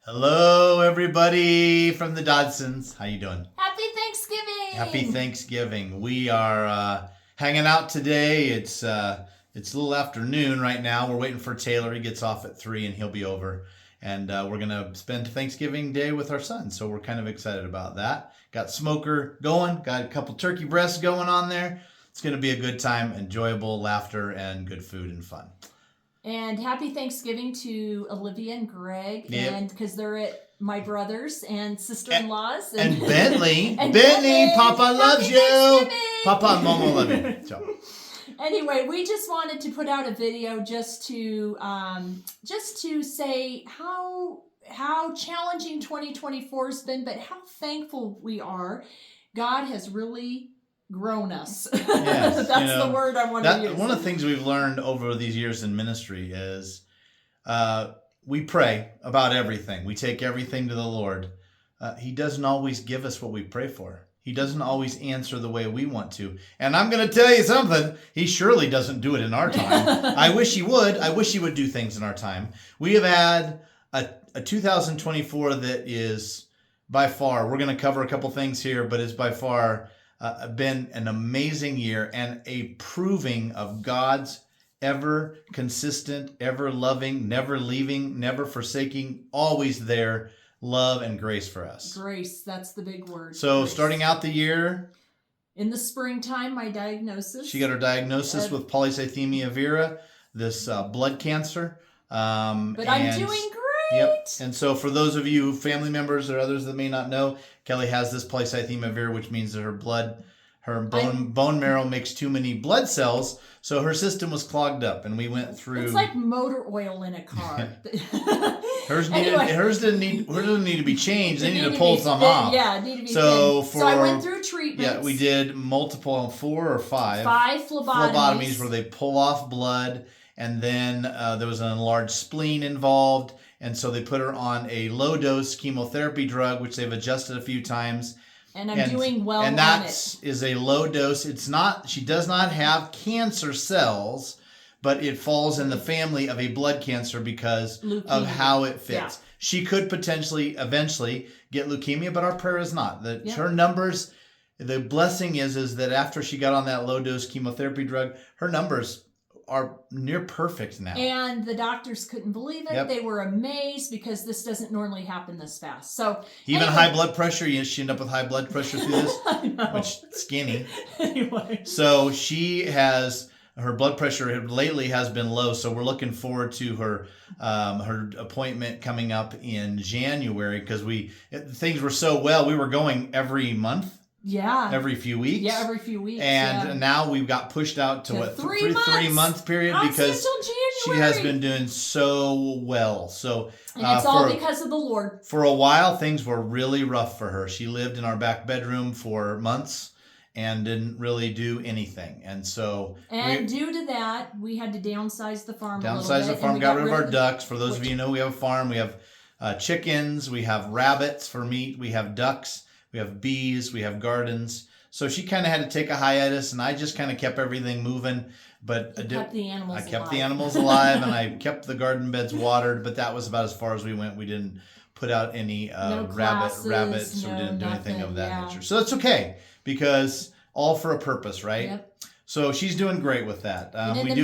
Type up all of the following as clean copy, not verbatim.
Hello, everybody from the Dodsons. How you doing? Happy Thanksgiving! Happy Thanksgiving. We are hanging out today. It's a little afternoon right now. We're waiting for Taylor. He gets off at 3 and he'll be over. And we're going to spend Thanksgiving Day with our son. So we're kind of excited about that. Got smoker going. Got a couple turkey breasts going on there. It's going to be a good time, enjoyable laughter, and good food and fun. And happy Thanksgiving to Olivia and Greg, Yep. and because they're at my brothers and sister-in-laws. And Bentley. and Bentley, Papa loves Happy you. Thanksgiving! Papa and Mama love you. So. Anyway, we just wanted to put out a video just to say how challenging 2024 has been, but how thankful we are. God has really grown us. Yes, That's the word I want to use. One of the things we've learned over these years in ministry is we pray about everything. We take everything to the Lord. He doesn't always give us what we pray for. He doesn't always answer the way we want to. And I'm going to tell you something. He surely doesn't do it in our time. I wish he would. I wish he would do things in our time. We have had a 2024 that is by far, we're going to cover a couple things here, but it's by far been an amazing year and a proving of God's ever consistent, ever loving, never leaving, never forsaking, always there love and grace for us. Grace, that's the big word. So grace. Starting out the year, in the springtime, my diagnosis. she got her diagnosis with polycythemia vera, this blood cancer. But I'm doing great. Yep. And so for those of you family members or others that may not know, Kelly has this polycythemia vera, which means that her bone marrow makes too many blood cells, so her system was clogged up, and we went through. It's like motor oil in a car. Hers doesn't need to be changed. They need to pull some off. Yeah, it need to be. So I went through treatments. Yeah, we did multiple 4 or 5 phlebotomies where they pull off blood, and then there was an enlarged spleen involved. And so they put her on a low-dose chemotherapy drug, which they've adjusted a few times. And I'm doing well on it. And that is a low dose. It's not. She does not have cancer cells, but it falls in the family of a blood cancer because of how it fits. Yeah. She could potentially, eventually, get leukemia, but our prayer is not. Her numbers, the blessing is that after she got on that low-dose chemotherapy drug, her numbers are near perfect now. And the doctors couldn't believe it. Yep. They were amazed because this doesn't normally happen this fast. So even high blood pressure, she ended up with high blood pressure through this, I know. which skinny. Anyway. So she has, her blood pressure lately has been low. So we're looking forward to her appointment coming up in January because things were so well. We were going every month. Yeah. Every few weeks. Yeah, every few weeks. And now we've got pushed out to what? 3 month period because she has been doing so well. So and it's all because of the Lord. For a while, things were really rough for her. She lived in our back bedroom for months and didn't really do anything. And so due to that, we had to downsize the farm a little bit. Downsize the farm, got rid of our ducks. For those of you who know, we have a farm. We have chickens. We have rabbits for meat. We have ducks. We have bees, we have gardens. So she kind of had to take a hiatus, and I just kind of kept everything moving. But I kept the animals alive, and I kept the garden beds watered. But that was about as far as we went. We didn't put out any rabbits. We didn't do anything of that nature. So that's okay because all for a purpose, right? Yep. So she's doing great with that. We do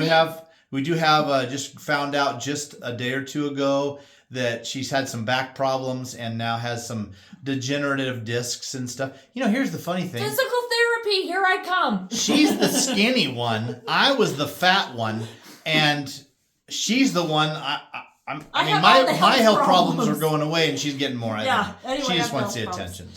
have just found out just a day or two ago that she's had some back problems and now has some degenerative discs and stuff. Here's the funny thing. Physical therapy, here I come. She's the skinny one. I was the fat one. And she's the one, my health problems are going away and she's getting more. Anyway, she just wants the attention.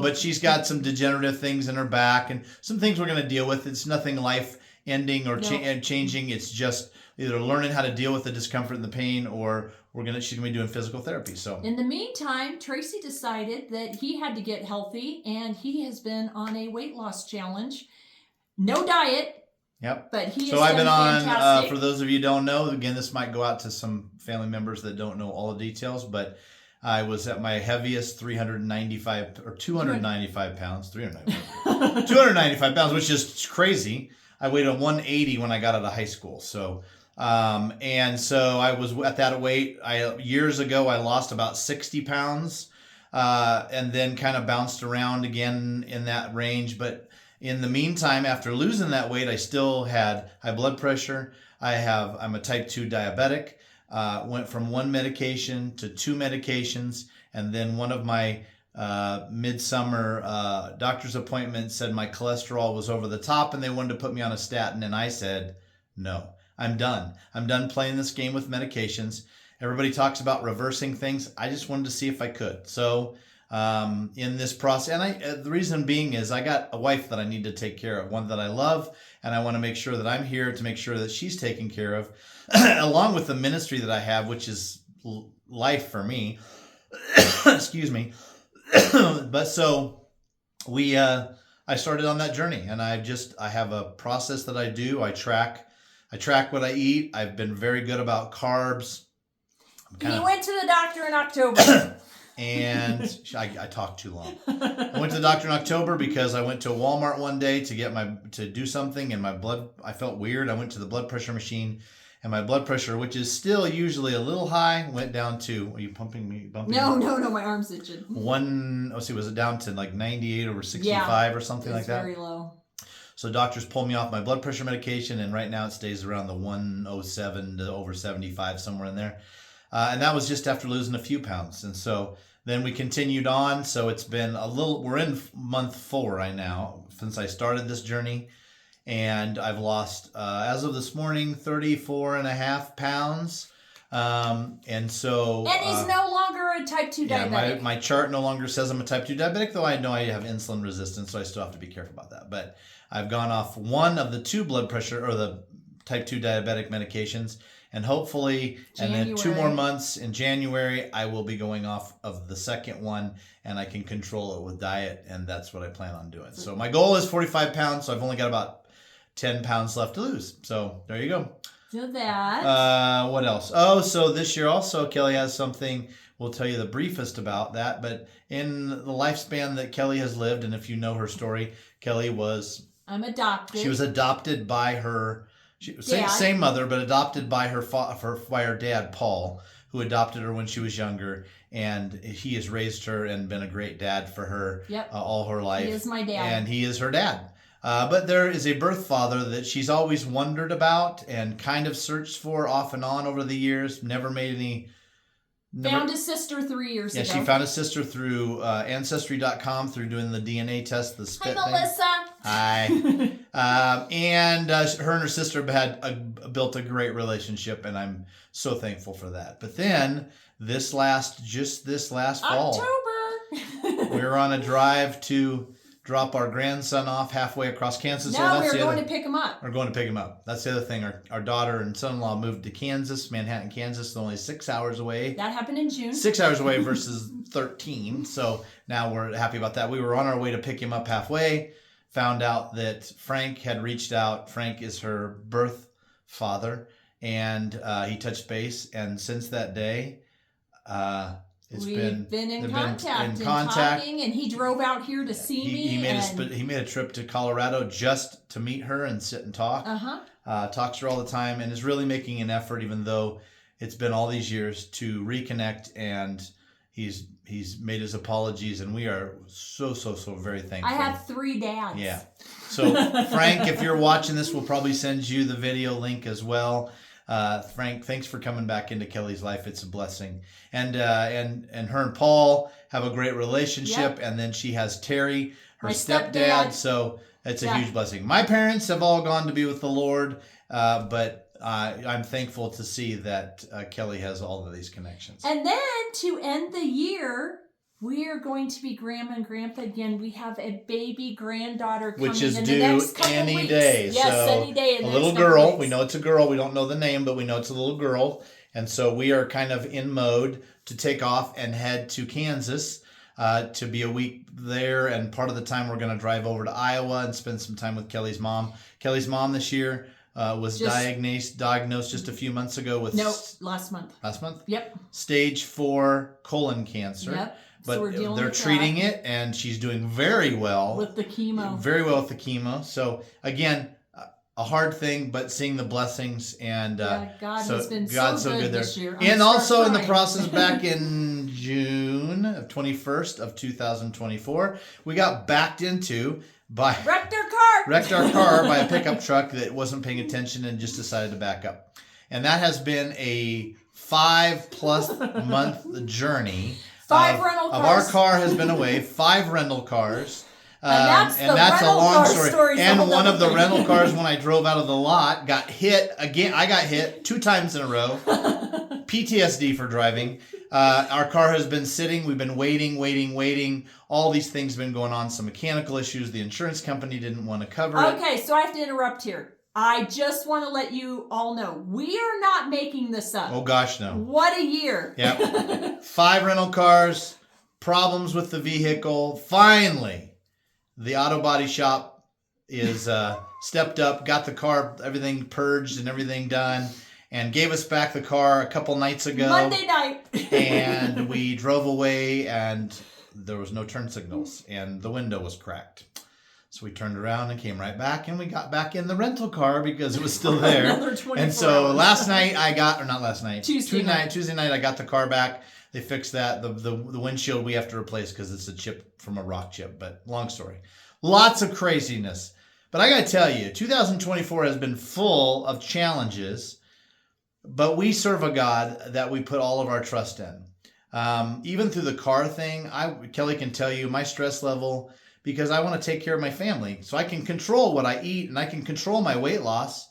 But she's got some degenerative things in her back and some things we're going to deal with. It's nothing life-ending or changing. It's just either learning how to deal with the discomfort and the pain, or she's gonna be doing physical therapy. So in the meantime, Tracy decided that he had to get healthy, and he has been on a weight loss challenge. No diet. Yep. But So I've been on. For those of you who don't know, again, this might go out to some family members that don't know all the details, but I was at my heaviest 295 pounds, 295 pounds, which is crazy. I weighed a 180 when I got out of high school. So And so I was at that weight. Years ago, I lost about 60 pounds, and then kind of bounced around again in that range. But in the meantime, after losing that weight, I still had high blood pressure. I'm a type 2 diabetic. Went from one medication to two medications, and then one of my midsummer doctor's appointments said my cholesterol was over the top and they wanted to put me on a statin, and I said no. I'm done. I'm done playing this game with medications. Everybody talks about reversing things. I just wanted to see if I could. So in this process, and the reason being is I got a wife that I need to take care of, one that I love, and I want to make sure that I'm here to make sure that she's taken care of, along with the ministry that I have, which is life for me. Excuse me. But so I started on that journey, and I have a process that I do. I track what I eat. I've been very good about carbs. You went to the doctor in October. And I talked too long. I went to the doctor in October because I went to Walmart one day to do something, and I felt weird. I went to the blood pressure machine, and my blood pressure, which is still usually a little high, went down to, are you pumping me? No, my arm's itching. Was it down to like 98 over 65 or something like that? Very low. So doctors pulled me off my blood pressure medication, and right now it stays around the 107 to over 75, somewhere in there. And that was just after losing a few pounds. And so then we continued on. So it's been we're in month 4 right now since I started this journey. And I've lost, as of this morning, 34 and a half pounds. And he's no longer a type 2 diabetic. Yeah, my chart no longer says I'm a type 2 diabetic, though I know I have insulin resistance, so I still have to be careful about that. But I've gone off one of the two blood pressure or the type 2 diabetic medications, and hopefully, and then 2 more months in January, I will be going off of the second one, and I can control it with diet, and that's what I plan on doing. So my goal is 45 pounds, so I've only got about 10 pounds left to lose. So there you go. So that. What else? Oh, so this year also, Kelly has something. We'll tell you the briefest about that. But in the lifespan that Kelly has lived, and if you know her story, I'm adopted. She was adopted by her same mother, but adopted by her dad, Paul, who adopted her when she was younger, and he has raised her and been a great dad for her all her life. He is my dad, and he is her dad. But there is a birth father that she's always wondered about and kind of searched for off and on over the years. Never made any. Found a sister 3 years ago. Yeah, she found a sister through Ancestry.com through doing the DNA test, the spit Hi, thing. Melissa. Hi. And her and her sister had built a great relationship, and I'm so thankful for that. But then this last fall, October, we were on a drive to drop our grandson off halfway across Kansas. No, we're going to pick him up. We're going to pick him up. That's the other thing. Our daughter and son-in-law moved to Kansas, Manhattan, Kansas, only 6 hours away. That happened in June. 6 hours away versus 13. So now we're happy about that. We were on our way to pick him up halfway. Found out that Frank had reached out. Frank is her birth father. And he touched base. And since that day, we've been in contact, talking, and he drove out here to see me. He made a trip to Colorado just to meet her and sit and talk. Talks to her all the time, and is really making an effort, even though it's been all these years, to reconnect. And he's made his apologies, and we are so very thankful. I have 3 dads. Yeah. So Frank, if you're watching this, we'll probably send you the video link as well. Frank, thanks for coming back into Kelly's life. It's a blessing. And her and Paul have a great relationship. Yep. And then she has Terry, her stepdad. So it's a huge blessing. My parents have all gone to be with the Lord, but I'm thankful to see that Kelly has all of these connections. And then to end the year, we are going to be grandma and grandpa again. We have a baby granddaughter coming which is in due the next couple any weeks. day. Yes, so any day. A little girl. We know it's a girl. We don't know the name, but we know it's a little girl. And so we are kind of in mode to take off and head to Kansas to be a week there. And part of the time we're going to drive over to Iowa and spend some time with Kelly's mom. Kelly's mom this year was diagnosed just a few months ago with... No, last month. Last month? Yep. Stage 4 colon cancer. Yep. But so they're treating it, and she's doing very well. With the chemo. Very well with the chemo. So, again, a hard thing, but seeing the blessings and God so has been God's so good there. this year. And also in the process, back in June of 21st of 2024, we got backed into by wrecked our car by a pickup truck that wasn't paying attention and just decided to back up. And that has been a 5+ month journey. 5 rental cars. Of our car has been away. 5 rental cars. And that's a long story. And one of the rental cars, when I drove out of the lot, got hit again. I got hit 2 times in a row. PTSD for driving. Our car has been sitting. We've been waiting. All these things have been going on. Some mechanical issues. The insurance company didn't want to cover it. Okay, so I have to interrupt here. I just want to let you all know, we are not making this up. Oh, gosh, no. What a year. Yep. 5 rental cars, problems with the vehicle. Finally, the auto body shop is stepped up, got the car, everything purged and everything done, and gave us back the car a couple nights ago. Monday night. And we drove away, and there was no turn signals, and the window was cracked. So we turned around and came right back, and we got back in the rental car because it was still there. Another 24 and so hours. last night I got, or not last night, Tuesday night I got the car back. They fixed that. The windshield we have to replace because it's a chip from a rock chip. But long story. Lots of craziness. But I got to tell you, 2024 has been full of challenges, but we serve a God that we put all of our trust in. Even through the car thing, Kelly can tell you my stress level, because I want to take care of my family. So I can control what I eat and I can control my weight loss.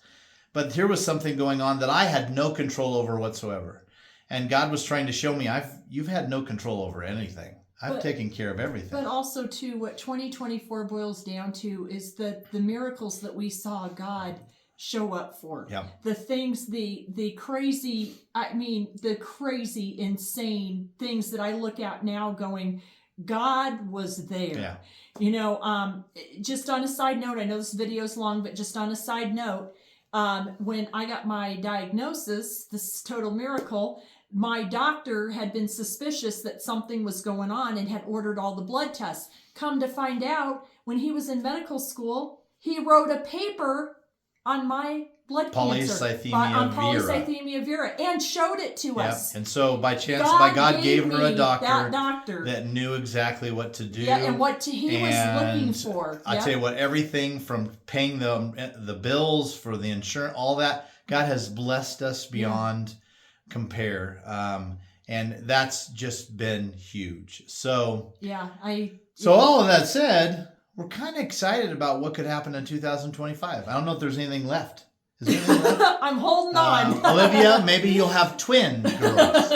But here was something going on that I had no control over whatsoever. And God was trying to show me, you've had no control over anything. I've taken care of everything. But also, too, what 2024 boils down to is the miracles that we saw God show up for. Yeah. The things, the crazy, the crazy, insane things that I look at now going, God was there. Yeah. You know, just on a side note, I know this video is long, but just on a side note, when I got my diagnosis, this total miracle, my doctor had been suspicious that something was going on and had ordered all the blood tests. Come to find out, when he was in medical school, he wrote a paper on my blood cancer. Polycythemia vera, and showed it to us. And so by chance, God gave her a doctor that knew exactly what to do. Yeah, and what he was looking for. I tell you what, everything from paying the bills for the insurance, all that, God has blessed us beyond compare. And that's just been huge. So all of that said, we're kind of excited about what could happen in 2025. I don't know if there's anything left. Is there anything left? I'm holding on. Olivia, maybe you'll have twin girls.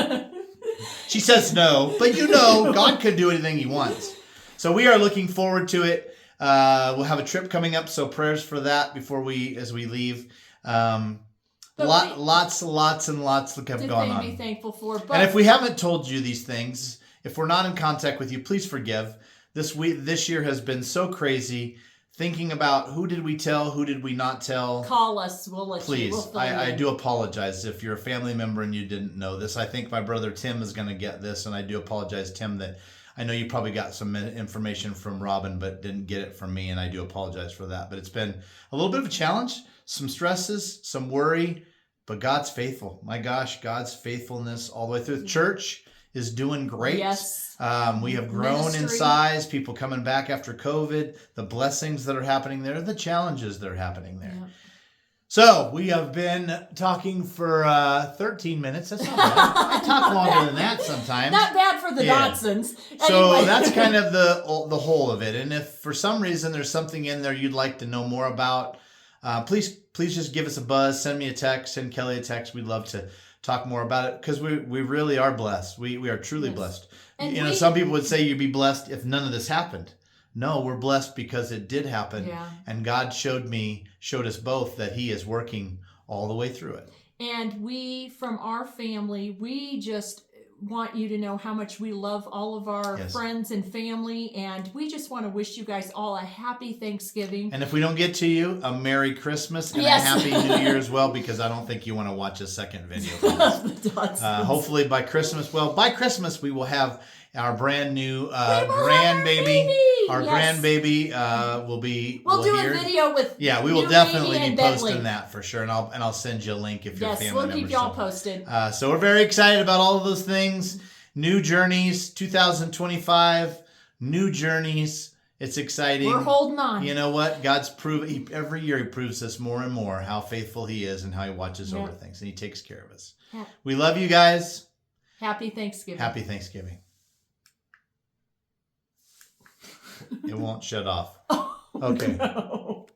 She says no, but God could do anything he wants. So we are looking forward to it. We'll have a trip coming up, so prayers for that as we leave. Lots and lots have gone on. To be thankful for. And if we haven't told you these things, if we're not in contact with you, please forgive. This year has been so crazy. Thinking about who did we tell, who did we not tell. Call us. We'll let please, you. Please, I do apologize if you're a family member and you didn't know this. I think my brother Tim is going to get this, and I do apologize, Tim, that I know you probably got some information from Robin but didn't get it from me, and I do apologize for that. But it's been a little bit of a challenge, some stresses, some worry, but God's faithful. My gosh, God's faithfulness all the way through. The church is doing great. Yes. We have grown in size, people coming back after COVID, the blessings that are happening there, the challenges that are happening there. Yeah. So we have been talking for 13 minutes. That's not bad. I talk longer than that sometimes. Not bad for the Dodsons. So anyway. That's kind of the whole of it. And if for some reason there's something in there you'd like to know more about, please just give us a buzz, send me a text, send Kelly a text. We'd love to talk more about it because we really are blessed. We are truly blessed. And some people would say you'd be blessed if none of this happened. No, we're blessed because it did happen. Yeah. And God showed us both that he is working all the way through it. And we, from our family, want you to know how much we love all of our Yes. friends and family, and we just want to wish you guys all a happy Thanksgiving. And if we don't get to you, a Merry Christmas and Yes. a Happy New Year as well, because I don't think you want to watch a second video from us. The Dodsons. Hopefully by Christmas, by Christmas we will have our brand new grandbaby. Our Yes. grandbaby will be. We'll do hear. a video with. Yeah, we will new definitely baby be and posting Bentley. that for sure, and I'll send you a link if you're a Yes, family we'll member. keep y'all So, posted. so we're very excited about all of those things. New journeys, 2025, new journeys. It's exciting. We're holding on. You know what? God's every year he proves us more and more how faithful he is and how he watches over things and he takes care of us. Yeah. We love you guys. Happy Thanksgiving. Happy Thanksgiving. It won't shut off. Oh, Okay. no.